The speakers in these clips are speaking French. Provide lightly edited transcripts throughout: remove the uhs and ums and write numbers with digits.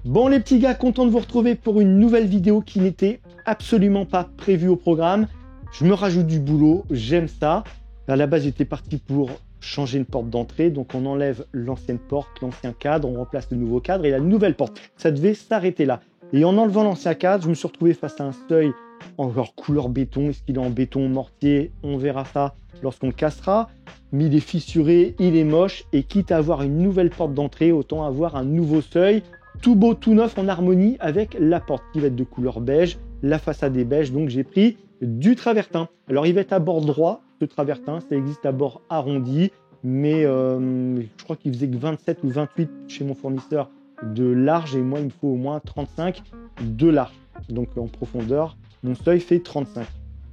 Bon les petits gars, content de vous retrouver pour une nouvelle vidéo qui n'était absolument pas prévue au programme. Je me rajoute du boulot, j'aime ça. À la base, j'étais parti pour changer une porte d'entrée. Donc on enlève l'ancienne porte, l'ancien cadre, on remplace le nouveau cadre et la nouvelle porte. Ça devait s'arrêter là. Et en enlevant l'ancien cadre, je me suis retrouvé face à un seuil en couleur béton. Est-ce qu'il est en béton, mortier? On verra ça lorsqu'on le cassera. Mais il est fissuré, il est moche. Et quitte à avoir une nouvelle porte d'entrée, autant avoir un nouveau seuil. Tout beau, tout neuf, en harmonie avec la porte qui va être de couleur beige. La façade est beige, donc j'ai pris du travertin. Alors il va être à bord droit, ce travertin. Ça existe à bord arrondi. Mais je crois qu'il faisait que 27 ou 28 chez mon fournisseur de large. Et moi, il me faut au moins 35 de large. Donc en profondeur, mon seuil fait 35.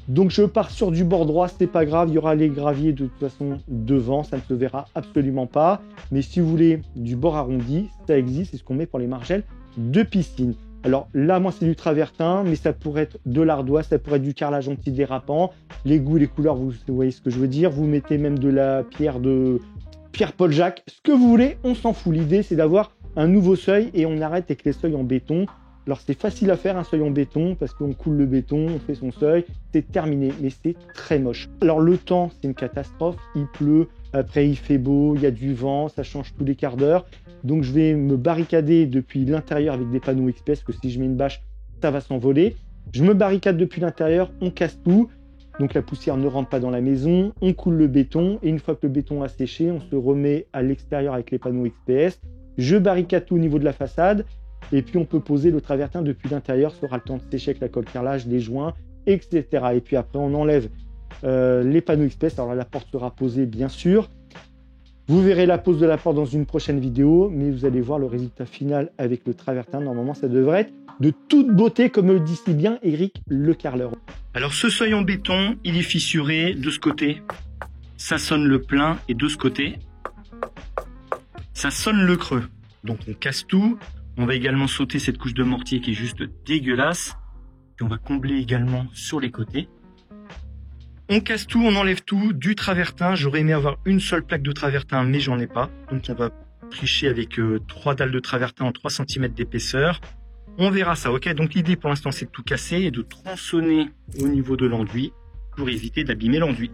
Donc je pars sur du bord droit, c'est pas grave, il y aura les graviers de toute façon devant, ça ne se verra absolument pas. Mais si vous voulez du bord arrondi, ça existe, c'est ce qu'on met pour les margelles de piscine. Alors là, moi c'est du travertin, mais ça pourrait être de l'ardoise, ça pourrait être du carrelage antidérapant. Les goûts, les couleurs, vous voyez ce que je veux dire. Vous mettez même de la pierre de Pierre-Paul Jacques, ce que vous voulez, on s'en fout. L'idée c'est d'avoir un nouveau seuil et on arrête avec les seuils en béton. Alors c'est facile à faire un seuil en béton parce qu'on coule le béton, on fait son seuil, c'est terminé, mais c'est très moche. Alors le temps, c'est une catastrophe, il pleut, après il fait beau, il y a du vent, ça change tous les quarts d'heure. Donc je vais me barricader depuis l'intérieur avec des panneaux express, parce que si je mets une bâche, ça va s'envoler. Je me barricade depuis l'intérieur, on casse tout, donc la poussière ne rentre pas dans la maison, on coule le béton, et une fois que le béton a séché, on se remet à l'extérieur avec les panneaux XPS. Je barricade tout au niveau de la façade, et puis on peut poser le travertin depuis l'intérieur, ça aura le temps de sécher avec la colle carrelage, les joints, etc. Et puis après on enlève les panneaux express, alors la porte sera posée bien sûr. Vous verrez la pose de la porte dans une prochaine vidéo, mais vous allez voir le résultat final avec le travertin. Normalement ça devrait être de toute beauté, comme le dit si bien Eric Le Carreleur. Alors ce seuil en béton, il est fissuré de ce côté, ça sonne le plein, et de ce côté, ça sonne le creux. Donc on casse tout. On va également sauter cette couche de mortier qui est juste dégueulasse. Puis on va combler également sur les côtés. On casse tout, on enlève tout, du travertin. J'aurais aimé avoir une seule plaque de travertin, mais j'en ai pas. Donc on va tricher avec 3 dalles de travertin en 3 cm d'épaisseur. On verra ça, ok? Donc l'idée pour l'instant c'est de tout casser et de tronçonner au niveau de l'enduit pour éviter d'abîmer l'enduit.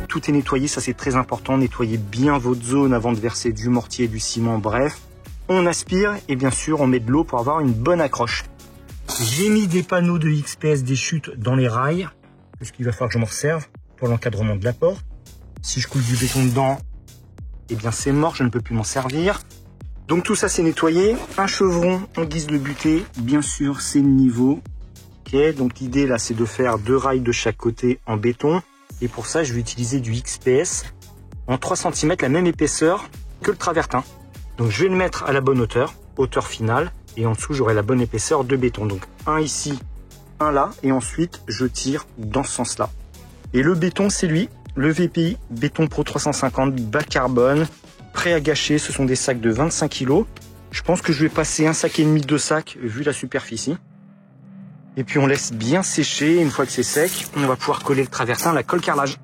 Tout est nettoyé, ça c'est très important. Nettoyez bien votre zone avant de verser du mortier et du ciment. Bref, on aspire et bien sûr on met de l'eau pour avoir une bonne accroche. J'ai mis des panneaux de XPS, des chutes dans les rails, parce qu'il va falloir que je m'en resserve pour l'encadrement de la porte. Si je coule du béton dedans, eh bien c'est mort, je ne peux plus m'en servir. Donc tout ça c'est nettoyé. Un chevron en guise de butée, bien sûr c'est le niveau. Ok, donc l'idée là c'est de faire 2 rails de chaque côté en béton. Et pour ça, je vais utiliser du XPS en 3 cm, la même épaisseur que le travertin. Donc je vais le mettre à la bonne hauteur, hauteur finale. Et en dessous, j'aurai la bonne épaisseur de béton. Donc un ici, un là. Et ensuite, je tire dans ce sens-là. Et le béton, c'est lui, le VPI Béton Pro 350 bas carbone, prêt à gâcher. Ce sont des sacs de 25 kg. Je pense que je vais passer 1,5 sac de sac, vu la superficie. Et puis on laisse bien sécher. Une fois que c'est sec, on va pouvoir coller le travertin à la colle carrelage.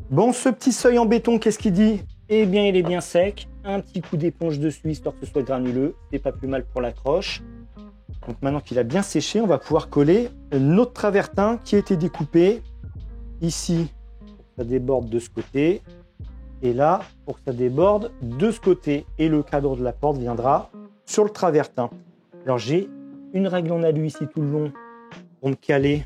Bon, ce petit seuil en béton, qu'est-ce qu'il dit? Eh bien, il est bien sec. Un petit coup d'éponge dessus, histoire que ce soit granuleux. C'est pas plus mal pour l'accroche. Donc maintenant qu'il a bien séché, on va pouvoir coller notre travertin qui a été découpé ici pour que ça déborde de ce côté et là pour que ça déborde de ce côté. Et le cadre de la porte viendra sur le travertin. Alors j'ai une règle en alu ici tout le long pour me caler,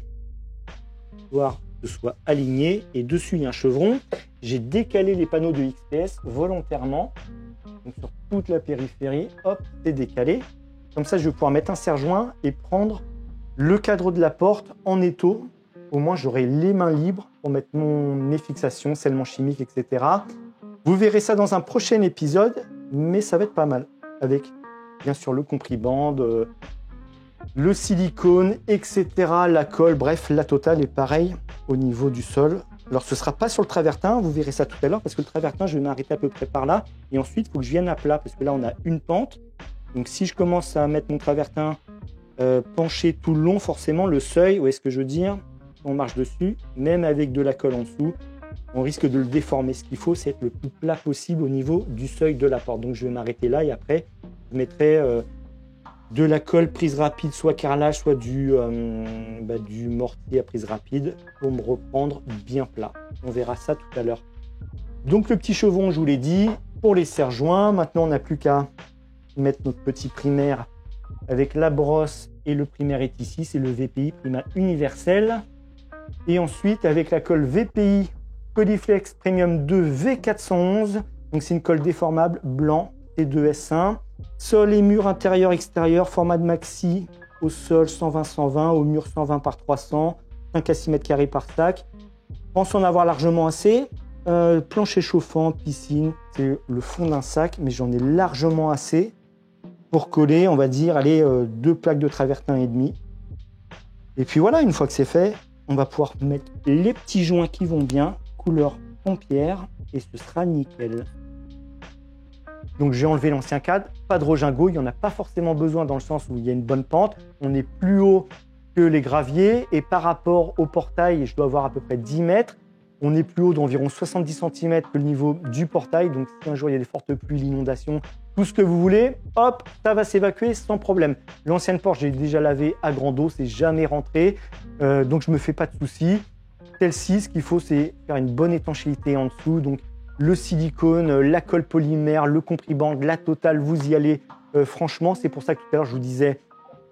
voir que ce soit aligné. Et dessus, il y a un chevron. J'ai décalé les panneaux de XPS volontairement. Donc sur toute la périphérie, hop, c'est décalé. Comme ça, je vais pouvoir mettre un serre-joint et prendre le cadre de la porte en étau. Au moins, j'aurai les mains libres pour mettre mes fixations, scellement chimique, etc. Vous verrez ça dans un prochain épisode, mais ça va être pas mal. Avec, bien sûr, le compribande, le silicone, etc., la colle, bref, la totale est pareille au niveau du sol. Alors, ce ne sera pas sur le travertin, vous verrez ça tout à l'heure, parce que le travertin, je vais m'arrêter à peu près par là. Et ensuite, il faut que je vienne à plat, parce que là, on a une pente. Donc, si je commence à mettre mon travertin penché tout le long, forcément, le seuil, où est-ce que je veux dire, on marche dessus, même avec de la colle en dessous, on risque de le déformer. Ce qu'il faut, c'est être le plus plat possible au niveau du seuil de la porte. Donc, je vais m'arrêter là et après, je mettrai de la colle prise rapide, soit carrelage, soit du mortier à prise rapide pour me reprendre bien plat. On verra ça tout à l'heure. Donc, le petit chevron, je vous l'ai dit, pour les serre-joints. Maintenant, on n'a plus qu'à mettre notre petit primaire avec la brosse et le primaire est ici, c'est le VPI Prima Universel. Et ensuite avec la colle VPI Coliflex Premium 2 V411, donc c'est une colle déformable blanc T2S1. Sol et mur intérieur extérieur, format de maxi, au sol 120-120, au mur 120 par 300, 5 à 6 mètres carrés par sac. Je pense en avoir largement assez. Plancher chauffant, piscine, c'est le fond d'un sac, mais j'en ai largement assez pour coller, on va dire, allez, 2 plaques de travertin et demi. Et puis voilà, une fois que c'est fait, on va pouvoir mettre les petits joints qui vont bien, couleur pompière, et ce sera nickel. Donc j'ai enlevé l'ancien cadre, pas de rejingot, il n'y en a pas forcément besoin dans le sens où il y a une bonne pente. On est plus haut que les graviers et par rapport au portail, je dois avoir à peu près 10 mètres. On est plus haut d'environ 70 cm que le niveau du portail. Donc si un jour il y a des fortes pluies, l'inondation, tout ce que vous voulez, hop, ça va s'évacuer sans problème. L'ancienne porte, j'ai déjà lavé à grande eau, c'est jamais rentré. Donc je me fais pas de soucis. Celle-ci, ce qu'il faut, c'est faire une bonne étanchéité en dessous. Donc le silicone, la colle polymère, le compribande, la totale, vous y allez franchement. C'est pour ça que tout à l'heure, je vous disais,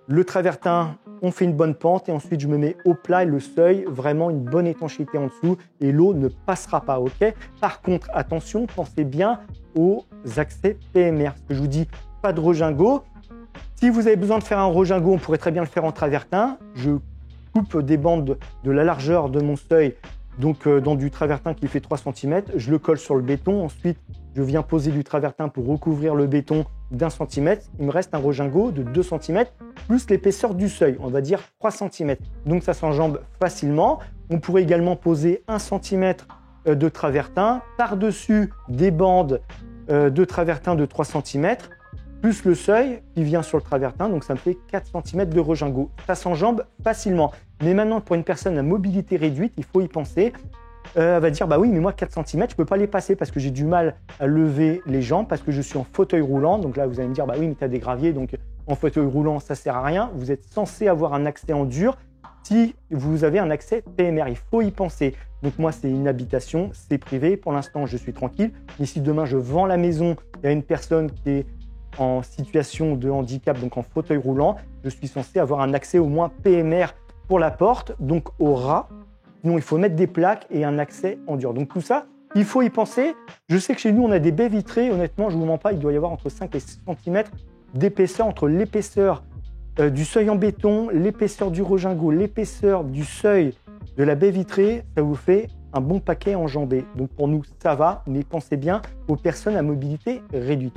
le travertin, on fait une bonne pente et ensuite je me mets au plat et le seuil, vraiment une bonne étanchéité en dessous et l'eau ne passera pas, ok? Par contre, attention, pensez bien aux accès PMR. Ce que je vous dis, pas de rejingot. Si vous avez besoin de faire un rejingot, on pourrait très bien le faire en travertin. Je coupe des bandes de la largeur de mon seuil, donc dans du travertin qui fait 3 cm. Je le colle sur le béton. Ensuite, je viens poser du travertin pour recouvrir le béton d'1 cm. Il me reste un rejingot de 2 cm plus l'épaisseur du seuil, on va dire 3 cm. Donc ça s'enjambe facilement. On pourrait également poser 1 cm de travertin par-dessus des bandes de travertin de 3 cm plus le seuil qui vient sur le travertin. Donc ça me fait 4 cm de rejingot. Ça s'enjambe facilement. Mais maintenant, pour une personne à mobilité réduite, il faut y penser. Elle va dire, bah oui, mais moi 4 cm, je ne peux pas les passer parce que j'ai du mal à lever les jambes, parce que je suis en fauteuil roulant. Donc là, vous allez me dire, bah oui, mais tu as des graviers, donc en fauteuil roulant, ça ne sert à rien. Vous êtes censé avoir un accès en dur si vous avez un accès PMR. Il faut y penser. Donc moi, c'est une habitation, c'est privé. Pour l'instant, je suis tranquille. Mais si demain, je vends la maison, il y a une personne qui est en situation de handicap, donc en fauteuil roulant, je suis censé avoir un accès au moins PMR pour la porte, donc au ras. Sinon, il faut mettre des plaques et un accès en dur. Donc tout ça, il faut y penser. Je sais que chez nous, on a des baies vitrées. Honnêtement, je ne vous mens pas, il doit y avoir entre 5 et 6 cm d'épaisseur entre l'épaisseur du seuil en béton, l'épaisseur du rejingot, l'épaisseur du seuil de la baie vitrée. Ça vous fait un bon paquet enjambé. Donc pour nous, ça va, mais pensez bien aux personnes à mobilité réduite.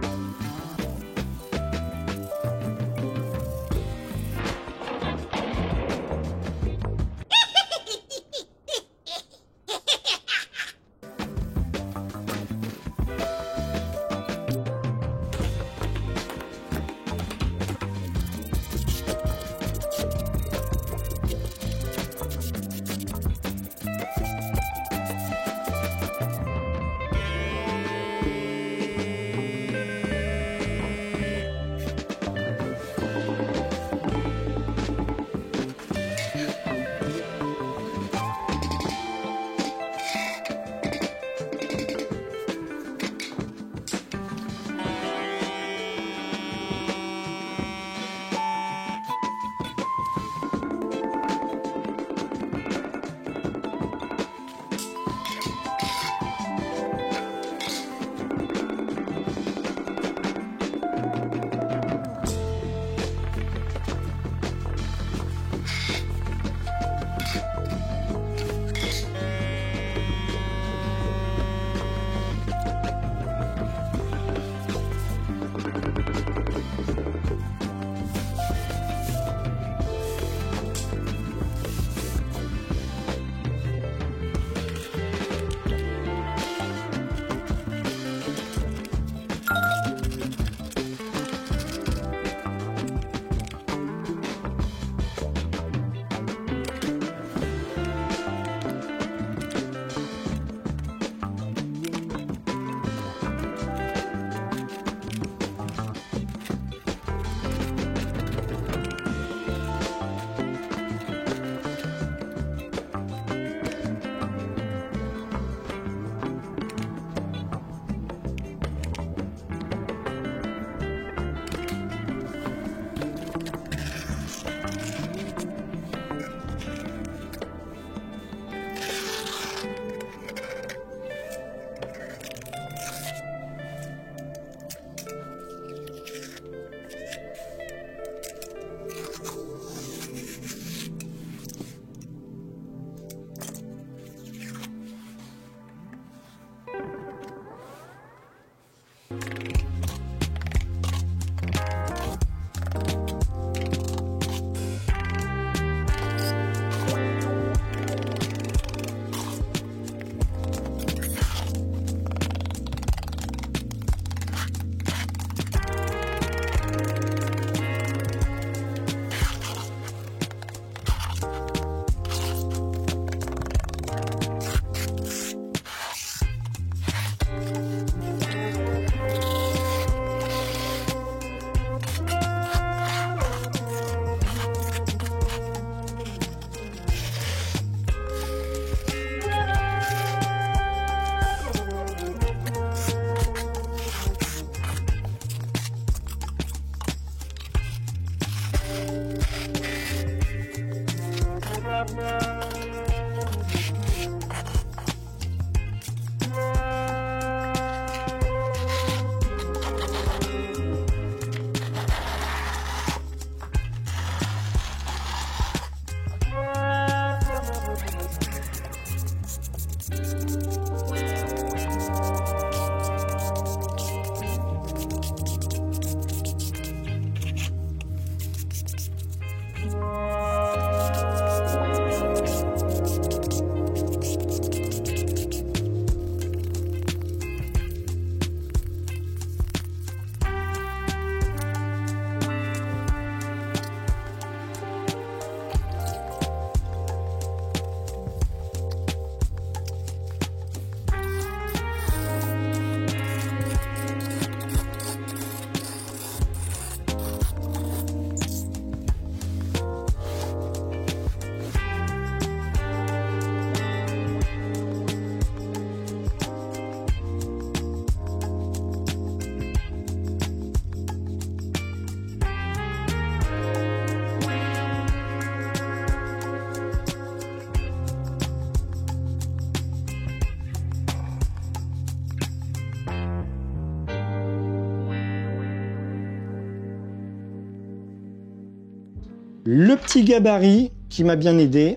Le petit gabarit qui m'a bien aidé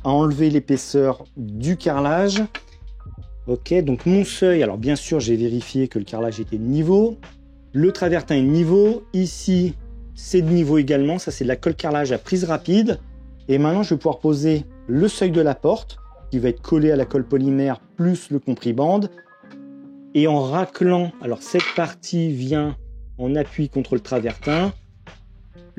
à enlever l'épaisseur du carrelage. Ok, donc mon seuil, alors bien sûr j'ai vérifié que le carrelage était de niveau. Le travertin est de niveau. Ici, c'est de niveau également. Ça, c'est de la colle carrelage à prise rapide. Et maintenant, je vais pouvoir poser le seuil de la porte qui va être collé à la colle polymère plus le compris-bande. Et en raclant, alors cette partie vient en appui contre le travertin.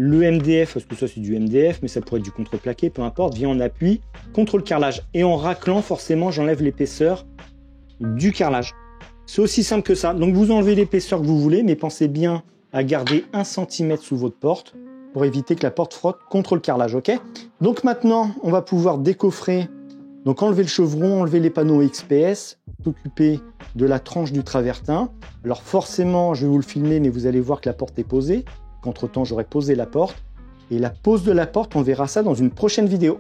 Le MDF, parce que ça c'est du MDF, mais ça pourrait être du contreplaqué, peu importe, vient en appui contre le carrelage. Et en raclant, forcément, j'enlève l'épaisseur du carrelage. C'est aussi simple que ça. Donc vous enlevez l'épaisseur que vous voulez, mais pensez bien à garder 1 cm sous votre porte pour éviter que la porte frotte contre le carrelage, ok? Donc maintenant, on va pouvoir décoffrer, donc enlever le chevron, enlever les panneaux XPS, s'occuper de la tranche du travertin. Alors forcément, je vais vous le filmer, mais vous allez voir que la porte est posée. Qu'entre-temps, j'aurai posé la porte. Et la pose de la porte, on verra ça dans une prochaine vidéo.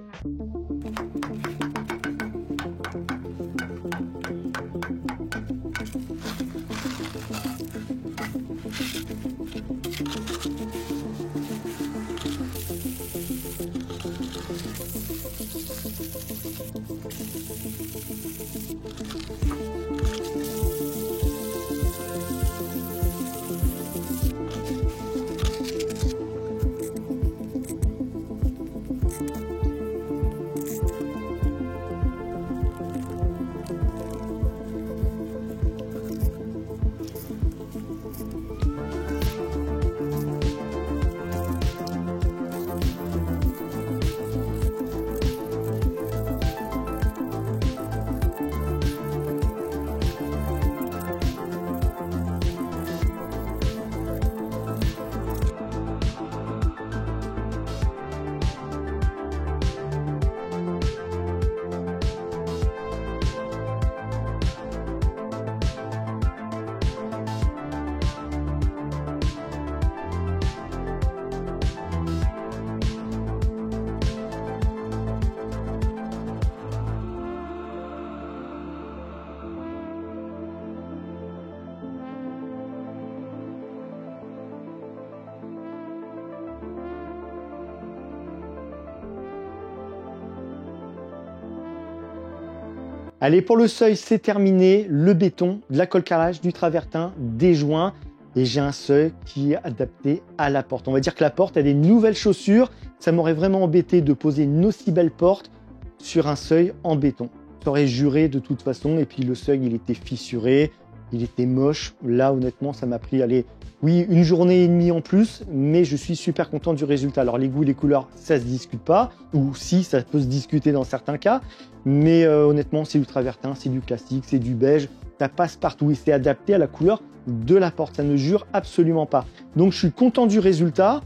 Allez, pour le seuil, c'est terminé. Le béton, de la colle carrelage, du travertin, des joints. Et j'ai un seuil qui est adapté à la porte. On va dire que la porte a des nouvelles chaussures. Ça m'aurait vraiment embêté de poser une aussi belle porte sur un seuil en béton. J'aurais juré de toute façon. Et puis le seuil, il était fissuré, il était moche. Là, honnêtement, ça m'a pris, allez, oui, 1 journée et demie en plus. Mais je suis super content du résultat. Alors les goûts, les couleurs, ça se discute pas. Ou si, ça peut se discuter dans certains cas. Mais honnêtement, c'est du travertin, c'est du classique, c'est du beige. Ça passe partout et c'est adapté à la couleur de la porte. Ça ne jure absolument pas. Donc je suis content du résultat.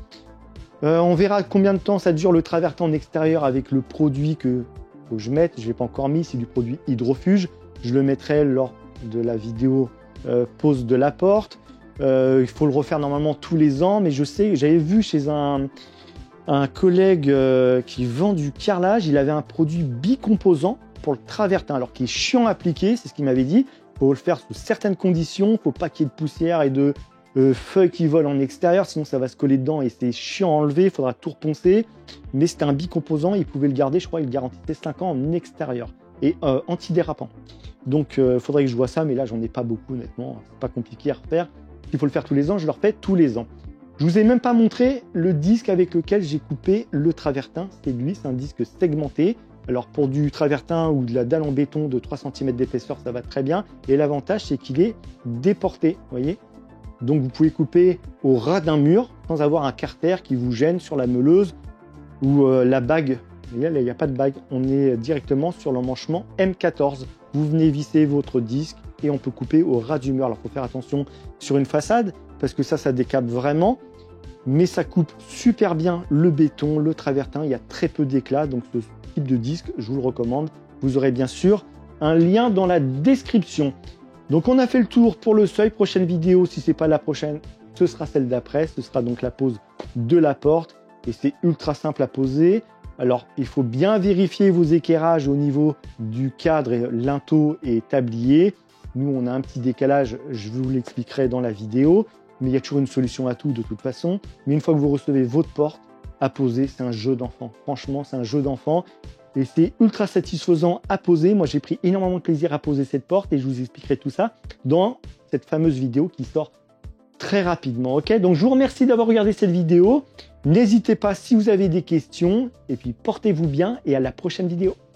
On verra combien de temps ça dure le travertin en extérieur avec le produit que faut que je mette. Je ne l'ai pas encore mis, c'est du produit Hydrofuge. Je le mettrai lors de la vidéo pose de la porte. Il faut le refaire normalement tous les ans, mais je sais, j'avais vu chez un collègue qui vend du carrelage, il avait un produit bicomposant pour le travertin, alors qui est chiant à appliquer, c'est ce qu'il m'avait dit. Il faut le faire sous certaines conditions, il ne faut pas qu'il y ait de poussière et de feuilles qui volent en extérieur, sinon ça va se coller dedans et c'est chiant à enlever, il faudra tout reponcer. Mais c'était un bicomposant, il pouvait le garder, je crois, il garantissait 5 ans en extérieur et antidérapant. Donc il faudrait que je vois ça, mais là j'en ai pas beaucoup honnêtement, c'est pas compliqué à refaire. Il faut le faire tous les ans, je le refais tous les ans. Je vous ai même pas montré le disque avec lequel j'ai coupé le travertin. C'est lui, c'est un disque segmenté. Alors pour du travertin ou de la dalle en béton de 3 cm d'épaisseur, ça va très bien. Et l'avantage, c'est qu'il est déporté, vous voyez. Donc vous pouvez couper au ras d'un mur sans avoir un carter qui vous gêne sur la meuleuse ou la bague. Là, il n'y a pas de bague. On est directement sur l'emmanchement M14. Vous venez visser votre disque et on peut couper au ras du mur. Alors il faut faire attention sur une façade parce que ça décape vraiment. Mais ça coupe super bien le béton, le travertin. Il y a très peu d'éclat. Donc ce type de disque, je vous le recommande. Vous aurez bien sûr un lien dans la description. Donc on a fait le tour pour le seuil. Prochaine vidéo, si ce n'est pas la prochaine, ce sera celle d'après. Ce sera donc la pose de la porte. Et c'est ultra simple à poser. Alors, il faut bien vérifier vos équerrages au niveau du cadre, linteau et tablier. Nous, on a un petit décalage, je vous l'expliquerai dans la vidéo. Mais il y a toujours une solution à tout de toute façon. Mais une fois que vous recevez votre porte, à poser. C'est un jeu d'enfant. Franchement, c'est un jeu d'enfant. Et c'est ultra satisfaisant à poser. Moi, j'ai pris énormément de plaisir à poser cette porte et je vous expliquerai tout ça dans cette fameuse vidéo qui sort très rapidement. Ok, donc je vous remercie d'avoir regardé cette vidéo. N'hésitez pas si vous avez des questions. Et puis, portez-vous bien et à la prochaine vidéo.